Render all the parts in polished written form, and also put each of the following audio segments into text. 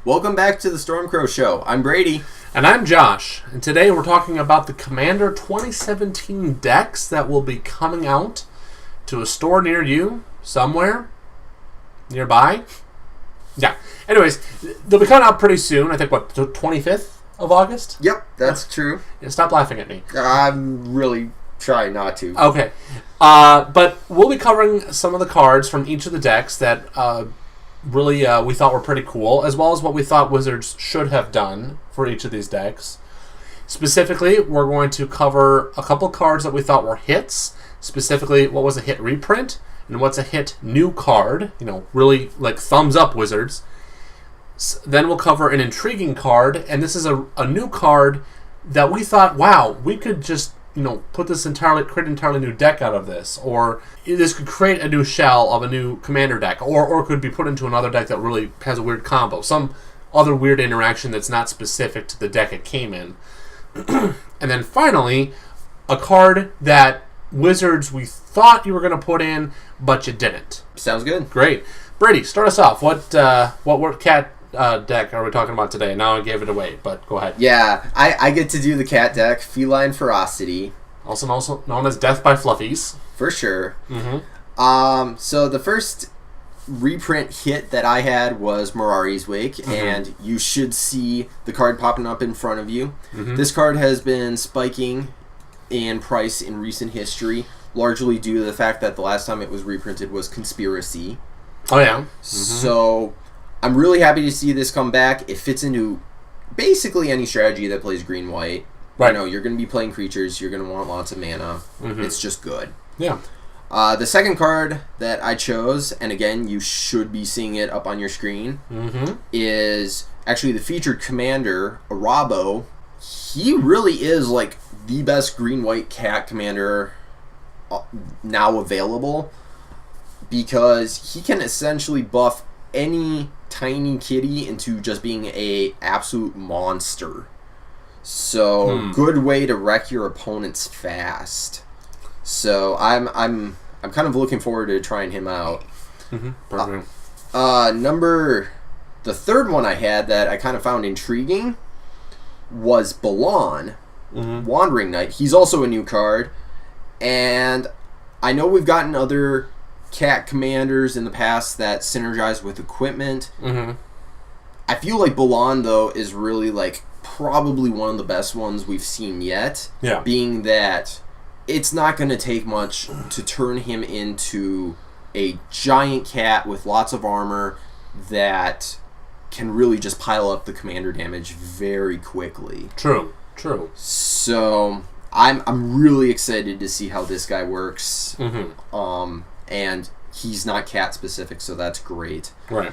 Welcome back to the Stormcrow Show. I'm Brady. And I'm Josh. And today we're talking about the Commander 2017 decks that will be coming out to a store near you, somewhere, nearby. Yeah. Anyways, they'll be coming out pretty soon. I think, the 25th of August? Yep, that's true. Yeah, stop laughing at me. I'm really trying not to. Okay. But we'll be covering some of the cards from each of the decks that really we thought were pretty cool, as well as what we thought Wizards should have done for each of these decks. Specifically, we're going to cover a couple cards that we thought were hits. Specifically, what was a hit reprint and what's a hit new card. Really like thumbs up Wizards. Then we'll cover an intriguing card, and this is a new card that we thought, wow, we could just put this create an entirely new deck out of this, or this could create a new shell of a new commander deck, or could be put into another deck that really has a weird combo, some other weird interaction that's not specific to the deck it came in. And then finally, a card that Wizards we thought you were going to put in, but you didn't. Sounds good. Great. Brady, start us off. What cat deck are we talking about today? Now I gave it away, but go ahead. Yeah, I get to do the cat deck, Feline Ferocity. Also known as Death by Fluffies. For sure. Mm-hmm. So the first reprint hit that I had was Mirari's Wake, and you should see the card popping up in front of you. Mm-hmm. This card has been spiking in price in recent history, largely due to the fact that the last time it was reprinted was Conspiracy. Oh, yeah. Mm-hmm. So I'm really happy to see this come back. It fits into basically any strategy that plays green-white. Right. You're going to be playing creatures. You're going to want lots of mana. Mm-hmm. It's just good. Yeah. The second card that I chose, and again, you should be seeing it up on your screen, is actually the featured commander, Arabo. He really is like the best green-white cat commander now available, because he can essentially buff any tiny kitty into just being a absolute monster. So good way to wreck your opponents fast. So I'm kind of looking forward to trying him out. Perfect. The third one I had that I kind of found intriguing was Balan, Wandering Knight. He's also a new card, and I know we've gotten other cat commanders in the past that synergize with equipment. I feel like Balan, though, is really like probably one of the best ones we've seen yet. Yeah. Being that it's not going to take much to turn him into a giant cat with lots of armor that can really just pile up the commander damage very quickly. True. So I'm really excited to see how this guy works. And he's not cat specific, so that's great. Right.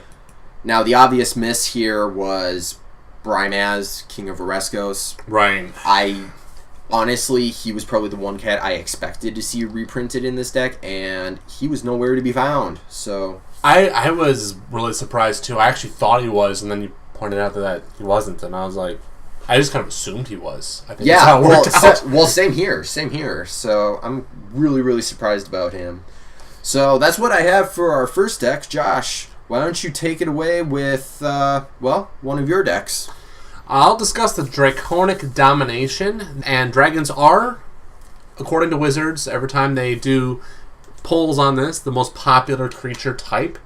Now, the obvious miss here was Brimaz, King of Oreskos. Right. Honestly, he was probably the one cat I expected to see reprinted in this deck, and he was nowhere to be found. So I was really surprised too. I actually thought he was, and then you pointed out that he wasn't, and I was like, I just kind of assumed he was. I think that's how it worked out. Same here. So I'm really, really surprised about him. So that's what I have for our first deck. Josh, why don't you take it away with, one of your decks? I'll discuss the Draconic Domination, and dragons are, according to Wizards, every time they do polls on this, the most popular creature type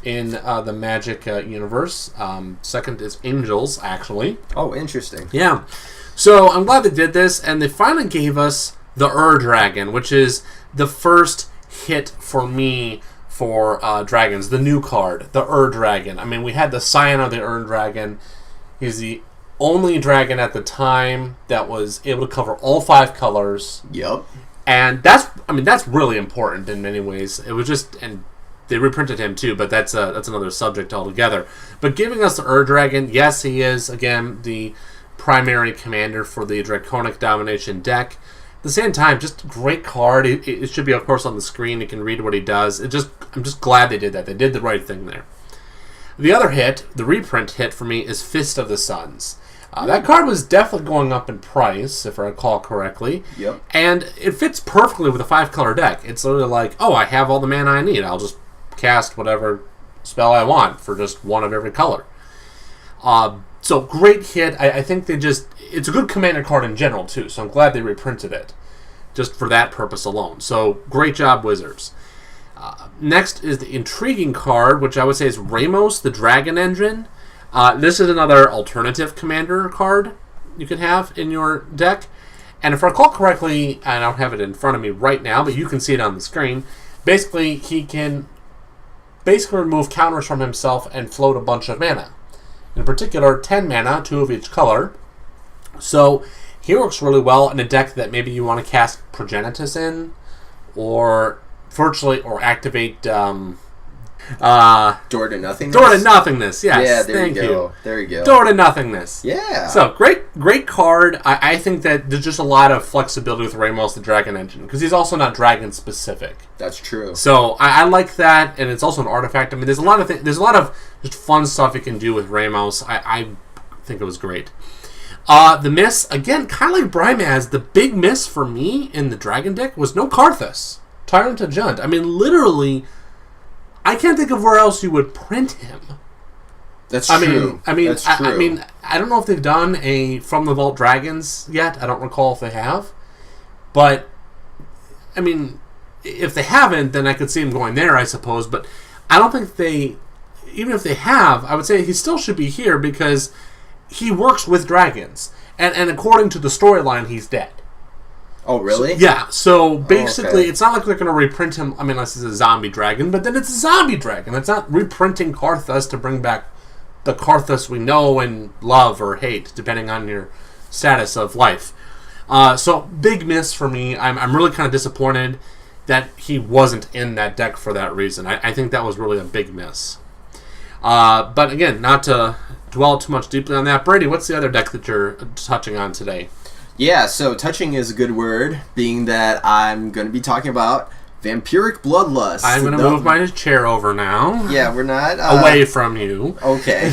in the Magic universe. Second is angels, actually. Oh, interesting. Yeah. So I'm glad they did this, and they finally gave us the Dragon, which is the first hit for me for dragons, the new card, the Dragon. I mean, we had the Scion of the Dragon. He's the only dragon at the time that was able to cover all 5 colors. Yep. And that's really important in many ways. It was just, and they reprinted him too, but that's another subject altogether. But giving us the Dragon, yes, he is again the primary commander for the Draconic Domination deck. At the same time, just a great card. It should be, of course, on the screen. You can read what he does. I'm just glad they did that. They did the right thing there. The other hit, the reprint hit for me, is Fist of the Suns. That card was definitely going up in price, if I recall correctly. Yep. And it fits perfectly with a 5-color deck. It's literally like, oh, I have all the mana I need. I'll just cast whatever spell I want for just one of every color. So great hit. I think it's a good commander card in general too, so I'm glad they reprinted it just for that purpose alone. So great job, Wizards. Next is the intriguing card, which I would say is Ramos, the Dragon Engine. This is another alternative commander card you can have in your deck. And if I recall correctly, I don't have it in front of me right now, but you can see it on the screen. Basically, he can remove counters from himself and float a bunch of mana. In particular, 10 mana, 2 of each color. So he works really well in a deck that maybe you want to cast Progenitus in, or activate Door to Nothingness. Door to Nothingness, yes. Yeah, there Thank you go. There you go. Door to Nothingness. Yeah. So great card. I think that there's just a lot of flexibility with Ramos, the Dragon Engine, because he's also not dragon specific. That's true. So I like that, and it's also an artifact. I mean, there's a lot of just fun stuff you can do with Ramos. I think it was great. The miss, again, kind of like Brimaz, the big miss for me in the Dragon deck was no Karthus. Tyrant to Junt. I mean, literally, I can't think of where else you would print him. That's true. That's true. I mean, I don't know if they've done a From the Vault Dragons yet. I don't recall if they have. But, I mean, if they haven't, then I could see him going there, I suppose. But I don't think even if they have, I would say he still should be here because he works with dragons. And according to the storyline, he's dead. Oh, really? Yeah, so basically, It's not like they're going to reprint him, I mean, unless it's a zombie dragon, but then it's a zombie dragon. It's not reprinting Karthus to bring back the Karthus we know and love or hate, depending on your status of life. So, big miss for me. I'm really kind of disappointed that he wasn't in that deck for that reason. I think that was really a big miss. But again, not to dwell too much deeply on that. Brady, what's the other deck that you're touching on today? Yeah, so touching is a good word, being that I'm going to be talking about Vampiric Bloodlust. I'm going to move my chair over now. Yeah, we're not... away from you. Okay.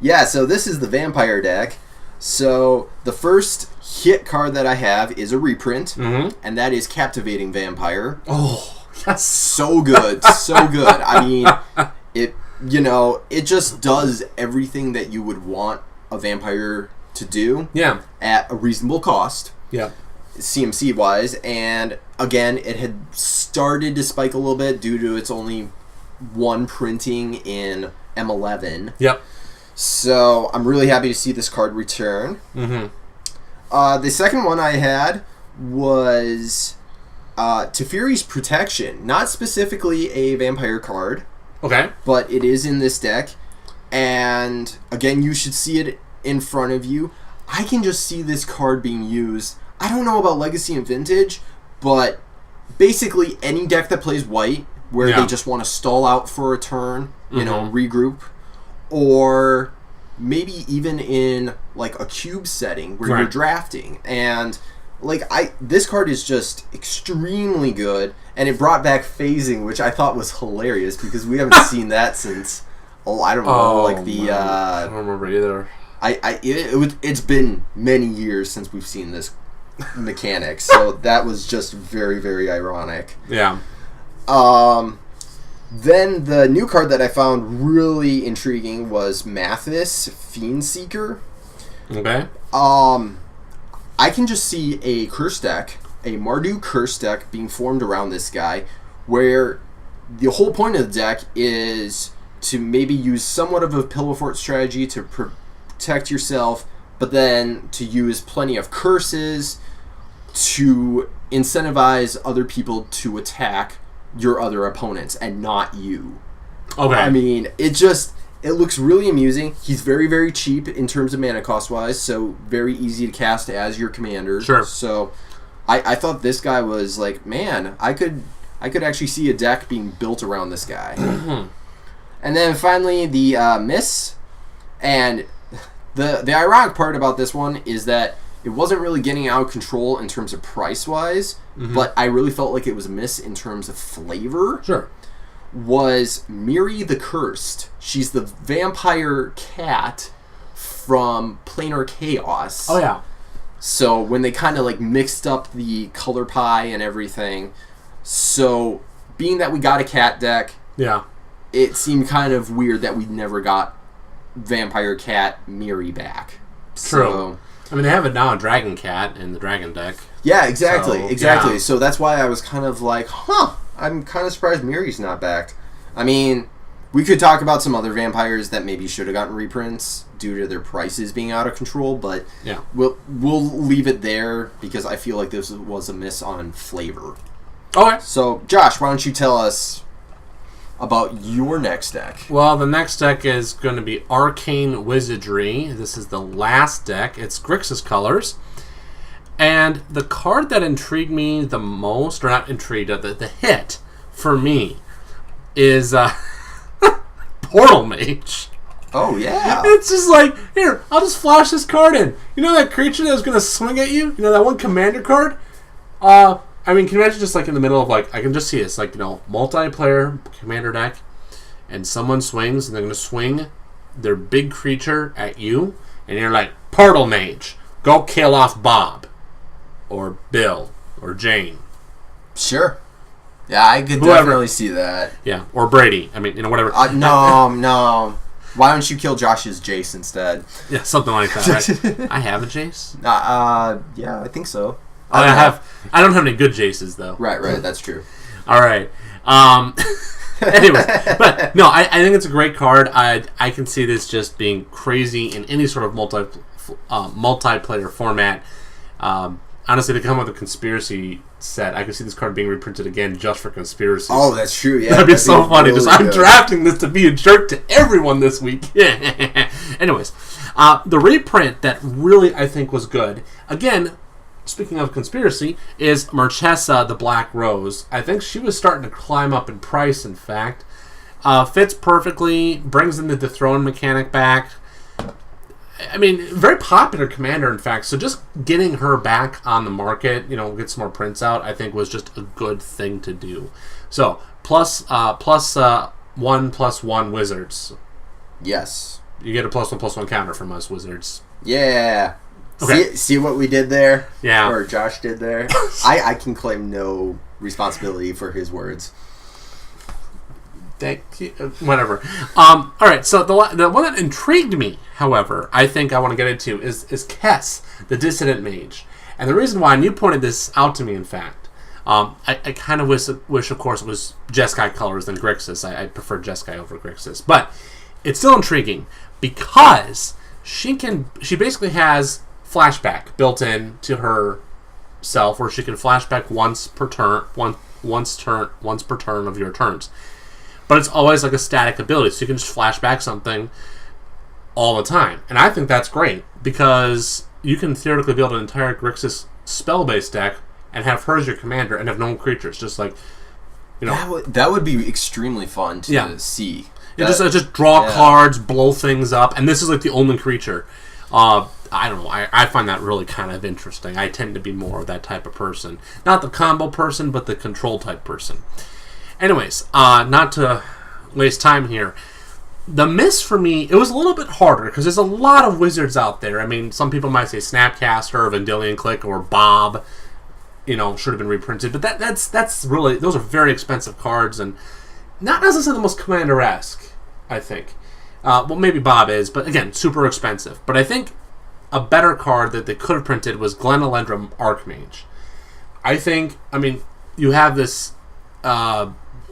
Yeah, so this is the Vampire deck. So the first hit card that I have is a reprint, and that is Captivating Vampire. Oh, yes. So good, so good. I mean, it just does everything that you would want a vampire to do at a reasonable cost. Yeah. CMC wise, and again, it had started to spike a little bit due to its only one printing in M11. Yep. So I'm really happy to see this card return. The second one I had was Teferi's Protection, not specifically a vampire card. Okay. But it is in this deck, and again, you should see it in front of you. I can just see this card being used. I don't know about Legacy and Vintage, but basically any deck that plays white, where they just want to stall out for a turn, regroup, or maybe even in like a cube setting where you're drafting. And this card is just extremely good, and it brought back phasing, which I thought was hilarious because we haven't seen that since I don't know, I don't remember either. It's been many years since we've seen this mechanic, so that was just very, very ironic. Yeah. Then the new card that I found really intriguing was Mathis, Fiendseeker. Okay. I can just see a curse deck, a Mardu curse deck being formed around this guy, where the whole point of the deck is to maybe use somewhat of a pillow fort strategy to protect yourself, but then to use plenty of curses to incentivize other people to attack your other opponents and not you. Okay. I mean, it looks really amusing. He's very, very cheap in terms of mana cost wise, so very easy to cast as your commander. Sure. So I thought this guy was like, man, I could actually see a deck being built around this guy. And then finally the miss, and the ironic part about this one is that it wasn't really getting out of control in terms of price-wise, but I really felt like it was a miss in terms of flavor. Sure. Was Miri the Cursed. She's the vampire cat from Planar Chaos. Oh, yeah. So when they kind of mixed up the color pie and everything, so being that we got a cat deck, yeah, it seemed kind of weird that we never got Vampire Cat Miri back. True. So, I mean, they have it now, a Dragon Cat in the Dragon deck. Yeah, exactly. Yeah. So that's why I was kind of like, I'm kind of surprised Miri's not back. I mean, we could talk about some other vampires that maybe should have gotten reprints due to their prices being out of control, but yeah, we'll leave it there because I feel like this was a miss on flavor. Okay. So, Josh, why don't you tell us about your next deck? Well, the next deck is going to be Arcane Wizardry. This is the last deck. It's Grixis colors. And the card that intrigued me the most, or not intrigued, the hit for me is Portal Mage. Oh, yeah. It's just like, here, I'll just flash this card in. You know that creature that was going to swing at you? You know that one commander card? I mean, can you imagine just like in the middle of like, I can just see this, like, you know, multiplayer commander deck, and someone swings, and they're going to swing their big creature at you, and you're like, Portal Mage, go kill off Bob, or Bill, or Jane. Sure. Yeah, I could definitely see that. Yeah, or Brady. I mean, you know, whatever. No. Why don't you kill Josh's Jace instead? Yeah, something like that, right? I have a Jace? Yeah, I think so. I don't have any good Jaces, though. Right, that's true. All right. Anyways, but no, I think it's a great card. I can see this just being crazy in any sort of multiplayer format. Honestly, to come with a conspiracy set, I could see this card being reprinted again just for conspiracies. Oh, that's true. Yeah, that'd be so funny. Really I'm drafting this to be a jerk to everyone this week. Anyways, the reprint that really I think was good. Again, speaking of conspiracy, is Marchesa the Black Rose. I think she was starting to climb up in price, in fact. Fits perfectly, brings in the dethrone mechanic back. I mean, very popular commander, in fact. So just getting her back on the market, you know, get some more prints out, I think was just a good thing to do. So, plus 1/1 Wizards. Yes. You get a +1/+1 counter from us, Wizards. Yeah. Okay. See what we did there? Yeah. Or Josh did there? I can claim no responsibility for his words. Thank you. Whatever. All right, so the one that intrigued me, however, I think I want to get into is Kess, the Dissident Mage. And the reason why, and you pointed this out to me, in fact, I kind of wish, of course, it was Jeskai colors than Grixis. I prefer Jeskai over Grixis. But it's still intriguing because she basically has flashback built in to herself, where she can flashback once per turn of your turns. But it's always like a static ability, so you can just flashback something all the time. And I think that's great, because you can theoretically build an entire Grixis spell-based deck and have her as your commander and have no creatures, just like, you know. That would be extremely fun to see. Just draw cards, blow things up, and this is like the only creature. I don't know. I find that really kind of interesting. I tend to be more of that type of person. Not the combo person, but the control type person. Anyways, not to waste time here. The miss for me, it was a little bit harder because there's a lot of wizards out there. I mean, some people might say Snapcaster, Vendilion Click, or Bob, you know, should have been reprinted. But that's really, those are very expensive cards and not necessarily the most commander-esque, I think. Well, maybe Bob is, but again, super expensive. But I think a better card that they could have printed was Glenalendra Archmage. I think, I mean, you have this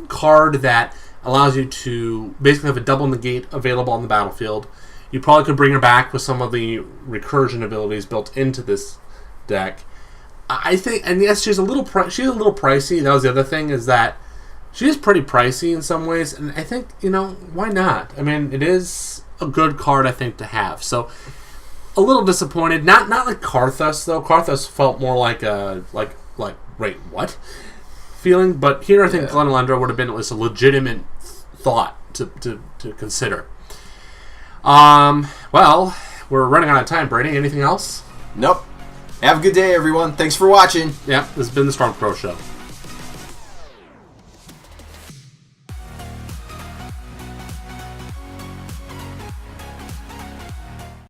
card that allows you to basically have a double negate available on the battlefield. You probably could bring her back with some of the recursion abilities built into this deck. I think, and yes, she's a little pricey. That was the other thing, is that she is pretty pricey in some ways, and I think, you know, why not? I mean, it is a good card, I think, to have. So, a little disappointed. Not like Karthus, though. Karthus felt more like a wait, what? Feeling, but here I think Glenalendra would have been at least a legitimate thought to consider. Well, we're running out of time, Brady. Anything else? Nope. Have a good day, everyone. Thanks for watching. Yeah, this has been the Storm Crow Show.